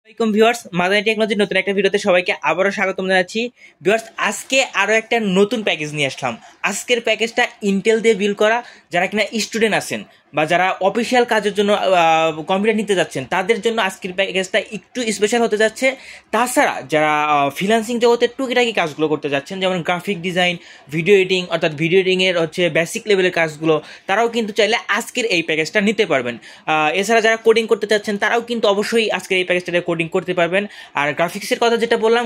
আসসালামাইকুম ভিউয়ার্স, মাদানী টেকনোলজির নতুন একটা ভিডিওতে সবাইকে আবারও স্বাগতম জানাচ্ছি। ভিউয়ার্স, আজকে আরও একটা নতুন প্যাকেজ নিয়ে আসলাম। আজকের প্যাকেজটা ইন্টেল দিয়ে বিল্ড করা। যারা কিনা স্টুডেন্ট আছেন বা যারা অফিসিয়াল কাজের জন্য কম্পিউটার নিতে যাচ্ছেন, তাদের জন্য আজকের প্যাকেজটা একটু স্পেশাল হতে যাচ্ছে। তাছাড়া যারা ফ্রিল্যান্সিং জগতের টুকিটাকি কাজগুলো করতে যাচ্ছেন, যেমন গ্রাফিক ডিজাইন, ভিডিও এডিটিং, অর্থাৎ ভিডিও এডিটিংয়ের বেসিক লেভেলের কাজগুলো, তারাও কিন্তু চাইলে আজকের এই প্যাকেজটা নিতে পারবেন। এছাড়া যারা কোডিং করতে চাচ্ছেন, তারাও কিন্তু অবশ্যই আজকের এই প্যাকেজটাতে কোডিং করতে পারবেন। আর গ্রাফিক্সের কথা যেটা বললাম,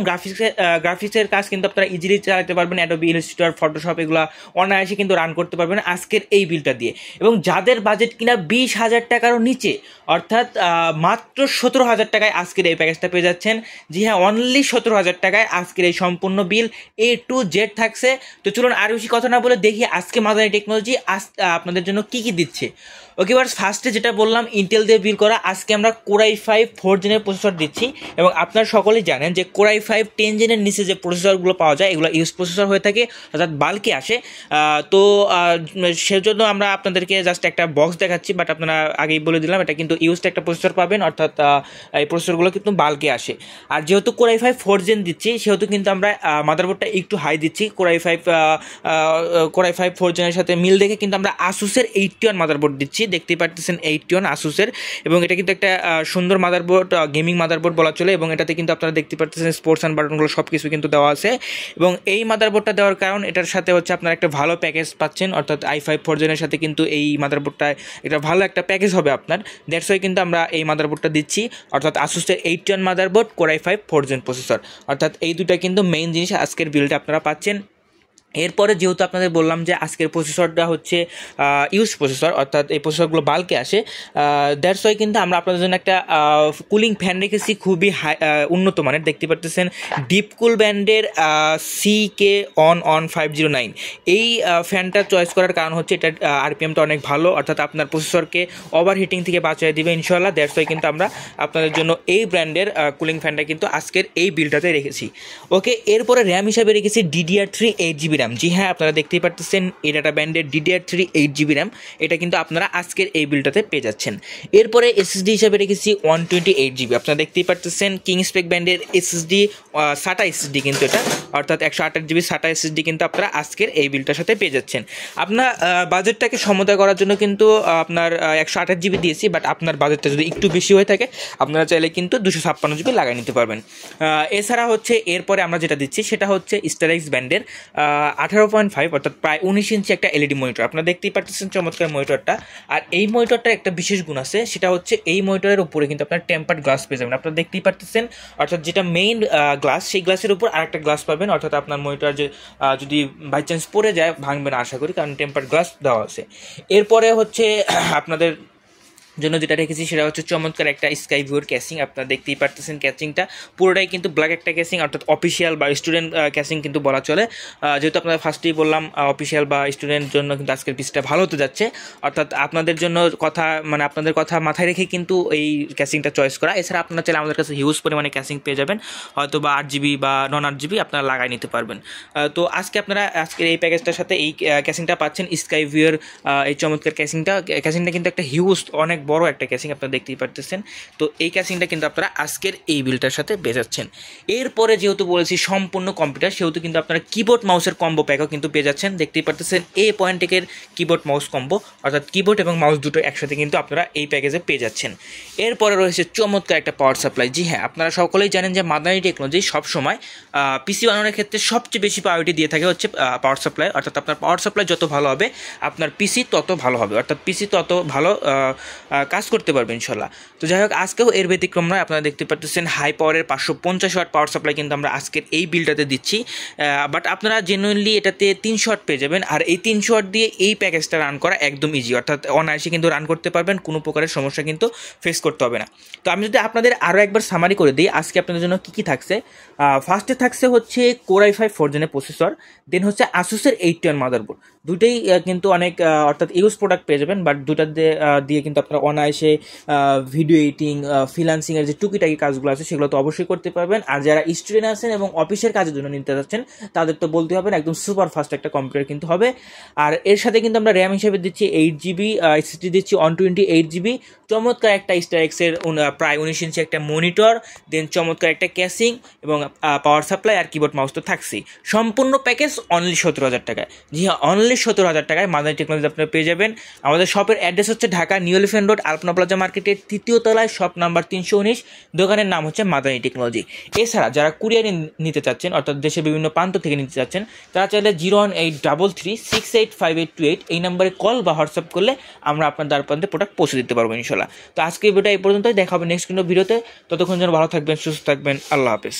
গ্রাফিক্সের কাজ কিন্তু আপনারা ইজিলি চালাতে পারবেন। অ্যাডোবি ইলাস্ট্রেটর, ফটোশপ এগুলো অনায়াসে কিন্তু রান করতে পারবেন আজকের এই বিলটা দিয়ে। এবং যাদের বাজেট কিনা 20,000 টাকারও নিচে, অর্থাৎ মাত্র 17,000 টাকায় আজকের এই প্যাকেজটা পেয়ে যাচ্ছেন। জি হ্যাঁ, অনলি 17,000 টাকায় আজকের এই সম্পূর্ণ বিল A to Z থাকছে। তো চলুন আর বেশি কথা না বলে দেখি আজকে মাদানী টেকনোলজি আপনাদের জন্য কি কি দিচ্ছে। ওকে বাস, ফার্স্টে যেটা বললাম ইন্টেল দিয়ে বিল করা, আজকে আমরা Core i5 4 জেনের প্রসেসর দিচ্ছি। এবং আপনারা সকলেই জানেন যে Core i5 10 জেনের নিচে যে প্রসেসরগুলো পাওয়া যায়, এগুলো ইউজ প্রসেসর হয়ে থাকে, অর্থাৎ বাল্কে আসে। তো সেজন্য আমরা আপনাদেরকে জাস্ট একটা বক্স দেখাচ্ছি, বাট আপনারা আগেই বলে দিলাম এটা কিন্তু ইউজড একটা প্রসেসর পাবেন, অর্থাৎ এই প্রসেসরগুলো কিন্তু বাল্কে আসে। আর যেহেতু Core i5 4 জেন দিচ্ছি, সেহেতু কিন্তু আমরা মাদারবোর্ডটা একটু হাই দিচ্ছি। Core i5 4 জেনের সাথে মিল দেখে কিন্তু আমরা আসুসের 81 মাদারবোর্ড দিচ্ছি। দেখতেই পাচ্ছেন 81 আসুসের, এবং এটা কিন্তু একটা সুন্দর মাদারবোর্ড, গেমিং মাদারবোর্ড বলা চলে। এবং এটাতে কিন্তু আপনারা দেখতে পাচ্ছেন স্পোর্টস অ্যান্ড বাটনগুলো সব কিছু কিন্তু দেওয়া আছে। এবং এই মাদারবোর্ডটা দেওয়ার কারণ, এটার সাথে হচ্ছে আপনারা একটা ভালো প্যাকেজ পাচ্ছেন, অর্থাৎ i5 4 জেনের সাথে কিন্তু এই মাদারবোর্ডটা এটা ভালো একটা প্যাকেজ হবে আপনার। দ্যাটস ওয়াই কিন্তু আমরা এই মাদারবোর্ডটা দিচ্ছি, অর্থাৎ আসুসের 81 motherboard, Core i5 4 gen processor, অর্থাৎ এই দুটা কিন্তু মেইন জিনিস আজকের বিলটা আপনারা পাচ্ছেন। এরপরে যেহেতু আপনাদের বললাম যে আজকের প্রসেসরটা হচ্ছে ইউজ প্রসেসর, অর্থাৎ এই প্রসেসরগুলো বাল্কে আসে, দ্যাটস ওয়াই কিন্তু আমরা আপনাদের জন্য একটা কুলিং ফ্যান রেখেছি, খুবই উন্নত মানের। দেখতে পাচ্ছেন ডিপকুল ব্র্যান্ডের CK অন 509। এই ফ্যানটা চয়েস করার কারণ হচ্ছে এটার RPMটা অনেক ভালো, অর্থাৎ আপনার প্রসেসরকে ওভারহিটিং থেকে বাঁচিয়ে দিবে ইনশাল্লাহ। দ্যাটস ওয়াই কিন্তু আমরা আপনাদের জন্য এই ব্র্যান্ডের কুলিং ফ্যানটা কিন্তু আজকের এই বিলটাতে রেখেছি। ওকে, এরপরে র্যাম হিসাবে রেখেছি DDR3 8GB র্যাম। জি হ্যাঁ, আপনারা দেখতেই পাচ্ছেন এই ডাটা ব্যান্ডের DDR3 8GB র্যাম, এটা কিন্তু আপনারা আজকের এই বিলটাতে পেয়ে যাচ্ছেন। এরপরে SSD হিসাবে রেখেছি 128GB। আপনারা দেখতেই পাচ্ছেন কিংস্পেক ব্যান্ডের SSD, SATA SSD কিন্তু এটা, অর্থাৎ 128GB SATA SSD কিন্তু আপনারা আজকের এই বিলটার সাথে পেয়ে যাচ্ছেন। আপনার বাজেটটাকে সমতায় করার জন্য কিন্তু আপনার 128GB দিয়েছি, বাট আপনার বাজেটটা যদি একটু বেশি হয়ে থাকে, আপনারা চাইলে কিন্তু 256GB লাগিয়ে নিতে পারবেন। এছাড়া হচ্ছে এরপরে আমরা যেটা দিচ্ছি সেটা হচ্ছে স্টারেক্স ব্যান্ডের 18.5, অর্থাৎ প্রায় 19 ইঞ্চি একটা LED মনিটর। আপনারা দেখতেই পাচ্ছেন চমৎকার মনিটরটা। আর এই মনিটরটার একটা বিশেষ গুণ আছে, সেটা হচ্ছে এই মনিটরের উপরে কিন্তু আপনার টেম্পার্ড গ্লাস পেয়ে যাবেন। আপনারা দেখতেই পাচ্ছেন, অর্থাৎ যেটা মেইন গ্লাস, সেই গ্লাসের উপর আরেকটা গ্লাস পাবেন, অর্থাৎ আপনার মনিটর যদি বাই চান্স পড়ে যায় ভাঙবে না আশা করি, কারণ টেম্পার্ড গ্লাস দেওয়া আছে। এরপরে হচ্ছে আপনাদের জন্য যেটা রেখেছি সেটা হচ্ছে চমৎকার একটা স্কাই ভিউর ক্যাসিং। আপনারা দেখতেই পারতেছেন ক্যাসিংটা পুরোটাই কিন্তু ব্ল্যাক একটা ক্যাসিং, অর্থাৎ অফিসিয়াল বা স্টুডেন্ট ক্যাসিং কিন্তু বলা চলে। যেহেতু আপনারা ফার্স্টেই বললাম অফিসিয়াল বা স্টুডেন্টের জন্য কিন্তু আজকের পিসটা ভালো হতে যাচ্ছে, অর্থাৎ আপনাদের জন্য আপনাদের কথা মাথায় রেখে কিন্তু এই ক্যাসিংটা চয়েস করা। এছাড়া আপনারা চাইলে আমাদের কাছে হিউজ পরিমাণে ক্যাসিং পেয়ে যাবেন, হয়তো বা 8GB বা নন 8GB আপনারা লাগাই নিতে পারবেন। তো আপনারা আজকের এই প্যাকেজটার সাথে এই ক্যাসিংটা পাচ্ছেন, স্কাই ভিউর এই চমৎকার ক্যাসিংটা কিন্তু একটা হিউজ, অনেক বড় একটা ক্যাসিং, আপনারা দেখতেই পারতেছেন। তো এই ক্যাসিংটা কিন্তু আপনারা আজকের এই বিলটার সাথে পেয়ে যাচ্ছেন। এরপরে যেহেতু বলেছি সম্পূর্ণ কম্পিউটার, সেহেতু কিন্তু আপনারা কিবোর্ড মাউসের কম্বো প্যাকও কিন্তু পেয়ে যাচ্ছেন। দেখতেই পারতেছেন A.Tech কিবোর্ড মাউস কম্বো, অর্থাৎ কিবোর্ড এবং মাউস দুটো একসাথে কিন্তু আপনারা এই প্যাকেজে পেয়ে যাচ্ছেন। এরপরে রয়েছে চমৎকার একটা পাওয়ার সাপ্লাই। জি হ্যাঁ, আপনারা সকলেই জানেন যে মাদানী টেকনোলজি সবসময় PC বানানোর ক্ষেত্রে সবচেয়ে বেশি প্রায়োরিটি দিয়ে থাকে হচ্ছে পাওয়ার সাপ্লাই, অর্থাৎ আপনার পাওয়ার সাপ্লাই যত ভালো হবে আপনার PC তত ভালো হবে, অর্থাৎ PC তত ভালো কাজ করতে পারবে ইনশাল্লাহ। তো যাই হোক, আজকেও এর ব্যতিক্রম নয়। আপনারা দেখতে পাচ্ছেন হাই পাওয়ারের 550 ওয়াট পাওয়ার সাপ্লাই কিন্তু আমরা আজকের এই বিলটাতে দিচ্ছি। বাট আপনারা জেনুইনলি এটাতে 300 ওয়াট পেয়ে যাবেন। আর এই 300 ওয়াট দিয়ে এই প্যাকেজটা রান করা একদম ইজি, অর্থাৎ অনায়াসে কিন্তু রান করতে পারবেন, কোনো প্রকারের সমস্যা কিন্তু ফেস করতে হবে না। তো আমি যদি আপনাদের আরও একবার সামারি করে দিই আজকে আপনাদের জন্য কী কী থাকছে। ফার্স্টে থাকছে হচ্ছে Core i5 4 জেনের প্রসেসর, দেন হচ্ছে আসুসের 81 মাদারবোর্ড, দুটোই কিন্তু অনেক অর্থাৎ ইউজ প্রোডাক্ট পেয়ে যাবেন, বাট দুটা দিয়ে কিন্তু আপনারা অনায়াসে ভিডিও এডিটিং, ফ্রিল্যান্সিংয়ের যে টুকিটাকি কাজগুলো আছে সেগুলো তো অবশ্যই করতে পারবেন। আর যারা স্টুডেন্ট আছেন এবং অফিসের কাজের জন্য নিতে যাচ্ছেন তাদের তো বলতে হবে একদম সুপার ফাস্ট একটা কম্পিউটার কিন্তু হবে। আর এর সাথে কিন্তু আমরা র্যাম হিসেবে দিচ্ছি 8GB, এসএসডি দিচ্ছি 128GB, চমৎকার একটা স্টারএক্সের প্রায় 19 ইঞ্চি একটা মনিটর, দেন চমৎকার একটা ক্যাসিং এবং পাওয়ার সাপ্লাই আর কিবোর্ড মাউস তো থাকছেই। সম্পূর্ণ প্যাকেজ অনলি 17,000 টাকায়। জি হ্যাঁ, অনলি 17,000 টাকায় মাদানী টেকনোলজি আপনারা পেয়ে যাবেন। আমাদের শপের অ্যাড্রেস হচ্ছে ঢাকা নিউ এলিফ্যান্ট রোড, আলপনা প্লাজা মার্কেটের 3য় তলায়, শপ নাম্বার 319, দোকানের নাম হচ্ছে মাদানী টেকনোলজি। এছাড়া যারা কুরিয়ারে নিতে চাচ্ছেন অর্থাৎ দেশের বিভিন্ন প্রান্ত থেকে নিতে চাচ্ছেন তারা চাইলে 01833685828 এই নাম্বারে কল বা হোয়াটসঅ্যাপ করলে আমরা আপনার দ্বার প্রান্তে প্রোডাক্ট পৌঁছে দিতে পারবো ইনশাল্লাহ। তো আজকে ভিডিওটা এই পর্যন্তই, দেখা হবে নেক্সট কোনো ভিডিওতে। ততক্ষণ যেন ভালো থাকবেন, সুস্থ থাকবেন, আল্লাহ হাফেজ।